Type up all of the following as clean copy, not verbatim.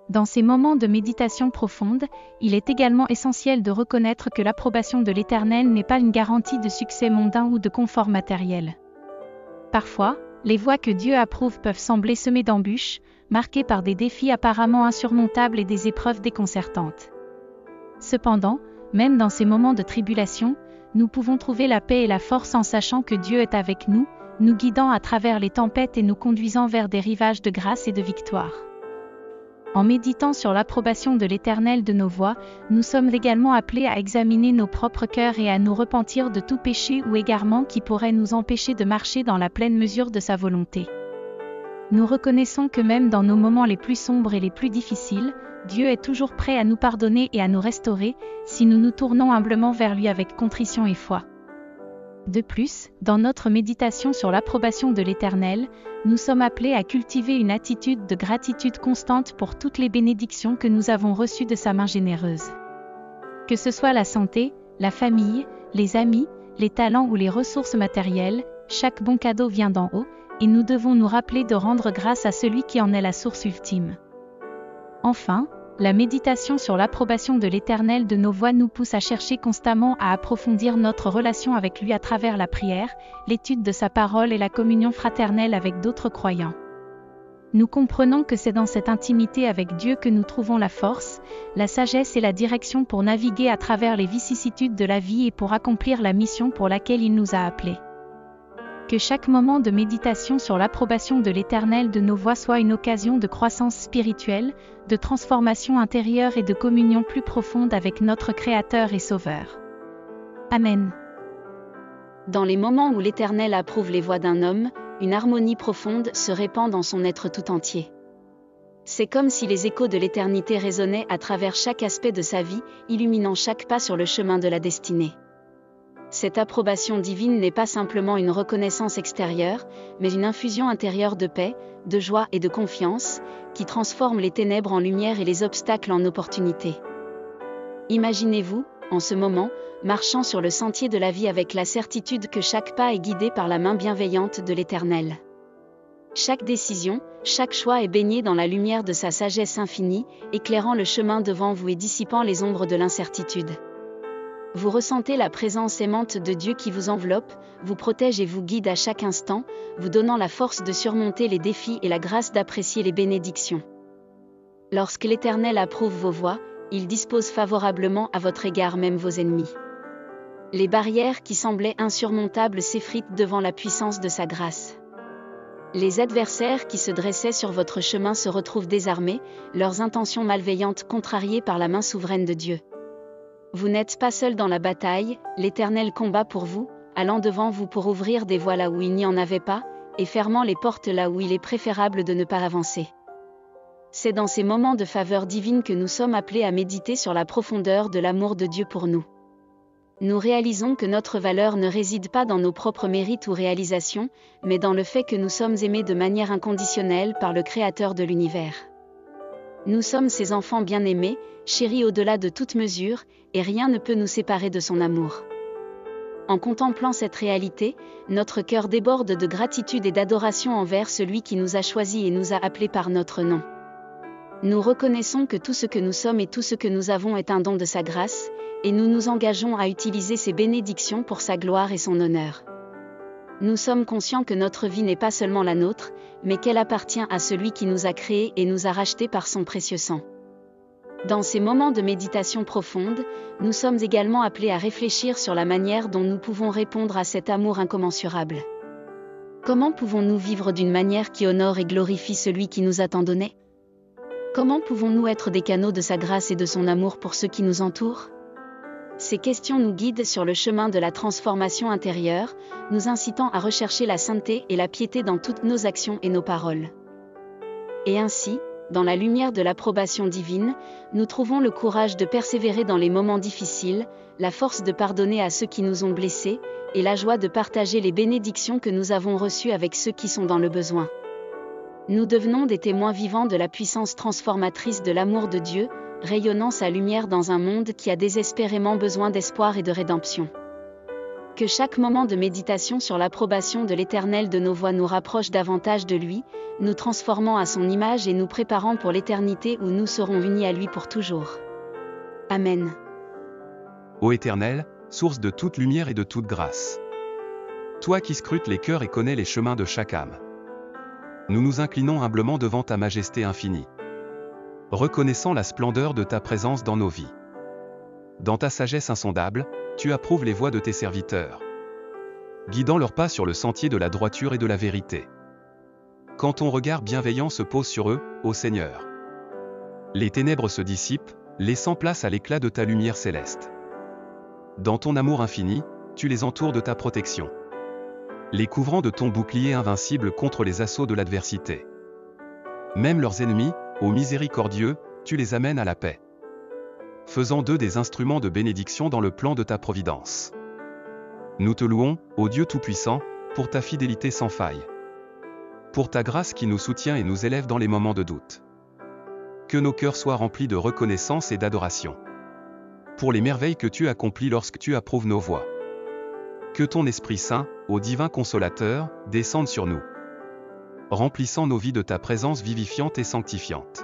Dans ces moments de méditation profonde, il est également essentiel de reconnaître que l'approbation de l'Éternel n'est pas une garantie de succès mondain ou de confort matériel. Parfois, les voies que Dieu approuve peuvent sembler semées d'embûches, marquées par des défis apparemment insurmontables et des épreuves déconcertantes. Cependant, même dans ces moments de tribulation, nous pouvons trouver la paix et la force en sachant que Dieu est avec nous, nous guidant à travers les tempêtes et nous conduisant vers des rivages de grâce et de victoire. En méditant sur l'approbation de l'Éternel de nos voies, nous sommes également appelés à examiner nos propres cœurs et à nous repentir de tout péché ou égarement qui pourrait nous empêcher de marcher dans la pleine mesure de sa volonté. Nous reconnaissons que même dans nos moments les plus sombres et les plus difficiles, Dieu est toujours prêt à nous pardonner et à nous restaurer, si nous nous tournons humblement vers lui avec contrition et foi. De plus, dans notre méditation sur l'approbation de l'Éternel, nous sommes appelés à cultiver une attitude de gratitude constante pour toutes les bénédictions que nous avons reçues de sa main généreuse. Que ce soit la santé, la famille, les amis, les talents ou les ressources matérielles, chaque bon cadeau vient d'en haut, et nous devons nous rappeler de rendre grâce à celui qui en est la source ultime. Enfin, la méditation sur l'approbation de l'Éternel de nos voies nous pousse à chercher constamment à approfondir notre relation avec lui à travers la prière, l'étude de sa parole et la communion fraternelle avec d'autres croyants. Nous comprenons que c'est dans cette intimité avec Dieu que nous trouvons la force, la sagesse et la direction pour naviguer à travers les vicissitudes de la vie et pour accomplir la mission pour laquelle il nous a appelés. Que chaque moment de méditation sur l'approbation de l'Éternel de nos voies soit une occasion de croissance spirituelle, de transformation intérieure et de communion plus profonde avec notre Créateur et Sauveur. Amen. Dans les moments où l'Éternel approuve les voies d'un homme, une harmonie profonde se répand dans son être tout entier. C'est comme si les échos de l'éternité résonnaient à travers chaque aspect de sa vie, illuminant chaque pas sur le chemin de la destinée. Cette approbation divine n'est pas simplement une reconnaissance extérieure, mais une infusion intérieure de paix, de joie et de confiance, qui transforme les ténèbres en lumière et les obstacles en opportunités. Imaginez-vous, en ce moment, marchant sur le sentier de la vie avec la certitude que chaque pas est guidé par la main bienveillante de l'Éternel. Chaque décision, chaque choix est baigné dans la lumière de sa sagesse infinie, éclairant le chemin devant vous et dissipant les ombres de l'incertitude. Vous ressentez la présence aimante de Dieu qui vous enveloppe, vous protège et vous guide à chaque instant, vous donnant la force de surmonter les défis et la grâce d'apprécier les bénédictions. Lorsque l'Éternel approuve vos voies, il dispose favorablement à votre égard même vos ennemis. Les barrières qui semblaient insurmontables s'effritent devant la puissance de sa grâce. Les adversaires qui se dressaient sur votre chemin se retrouvent désarmés, leurs intentions malveillantes contrariées par la main souveraine de Dieu. Vous n'êtes pas seul dans la bataille, l'Éternel combat pour vous, allant devant vous pour ouvrir des voies là où il n'y en avait pas, et fermant les portes là où il est préférable de ne pas avancer. C'est dans ces moments de faveur divine que nous sommes appelés à méditer sur la profondeur de l'amour de Dieu pour nous. Nous réalisons que notre valeur ne réside pas dans nos propres mérites ou réalisations, mais dans le fait que nous sommes aimés de manière inconditionnelle par le Créateur de l'univers. Nous sommes ses enfants bien-aimés, chéris au-delà de toute mesure, et rien ne peut nous séparer de son amour. En contemplant cette réalité, notre cœur déborde de gratitude et d'adoration envers celui qui nous a choisis et nous a appelés par notre nom. Nous reconnaissons que tout ce que nous sommes et tout ce que nous avons est un don de sa grâce, et nous nous engageons à utiliser ces bénédictions pour sa gloire et son honneur. Nous sommes conscients que notre vie n'est pas seulement la nôtre, mais qu'elle appartient à celui qui nous a créés et nous a rachetés par son précieux sang. Dans ces moments de méditation profonde, nous sommes également appelés à réfléchir sur la manière dont nous pouvons répondre à cet amour incommensurable. Comment pouvons-nous vivre d'une manière qui honore et glorifie celui qui nous a tant donné ? Comment pouvons-nous être des canaux de sa grâce et de son amour pour ceux qui nous entourent ? Ces questions nous guident sur le chemin de la transformation intérieure, nous incitant à rechercher la sainteté et la piété dans toutes nos actions et nos paroles. Et ainsi, dans la lumière de l'approbation divine, nous trouvons le courage de persévérer dans les moments difficiles, la force de pardonner à ceux qui nous ont blessés, et la joie de partager les bénédictions que nous avons reçues avec ceux qui sont dans le besoin. Nous devenons des témoins vivants de la puissance transformatrice de l'amour de Dieu, rayonnant sa lumière dans un monde qui a désespérément besoin d'espoir et de rédemption. Que chaque moment de méditation sur l'approbation de l'Éternel de nos voies nous rapproche davantage de lui, nous transformant à son image et nous préparant pour l'éternité où nous serons unis à lui pour toujours. Amen. Ô Éternel, source de toute lumière et de toute grâce. Toi qui scrutes les cœurs et connais les chemins de chaque âme. Nous nous inclinons humblement devant ta majesté infinie, reconnaissant la splendeur de ta présence dans nos vies. Dans ta sagesse insondable, tu approuves les voies de tes serviteurs, guidant leurs pas sur le sentier de la droiture et de la vérité. Quand ton regard bienveillant se pose sur eux, ô Seigneur, les ténèbres se dissipent, laissant place à l'éclat de ta lumière céleste. Dans ton amour infini, tu les entoures de ta protection, les couvrant de ton bouclier invincible contre les assauts de l'adversité. Même leurs ennemis, ô miséricordieux, tu les amènes à la paix, faisant d'eux des instruments de bénédiction dans le plan de ta providence. Nous te louons, ô Dieu Tout-Puissant, pour ta fidélité sans faille, pour ta grâce qui nous soutient et nous élève dans les moments de doute. Que nos cœurs soient remplis de reconnaissance et d'adoration pour les merveilles que tu accomplis lorsque tu approuves nos voies. Que ton Esprit Saint, ô divin Consolateur, descende sur nous, remplissant nos vies de ta présence vivifiante et sanctifiante.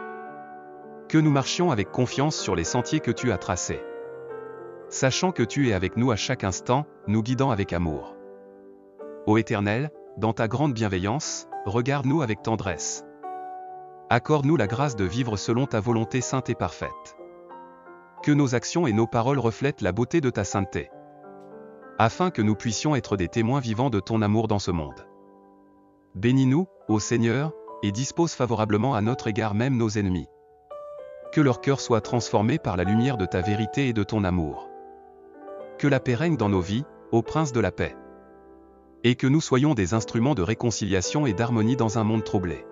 Que nous marchions avec confiance sur les sentiers que tu as tracés, sachant que tu es avec nous à chaque instant, nous guidant avec amour. Ô Éternel, dans ta grande bienveillance, regarde-nous avec tendresse. Accorde-nous la grâce de vivre selon ta volonté sainte et parfaite. Que nos actions et nos paroles reflètent la beauté de ta sainteté, afin que nous puissions être des témoins vivants de ton amour dans ce monde. Bénis-nous, ô Seigneur, et dispose favorablement à notre égard même nos ennemis. Que leur cœur soit transformé par la lumière de ta vérité et de ton amour. Que la paix règne dans nos vies, ô Prince de la paix. Et que nous soyons des instruments de réconciliation et d'harmonie dans un monde troublé.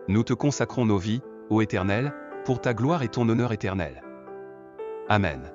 Nous te consacrons nos vies, ô Éternel, pour ta gloire et ton honneur éternel. Amen.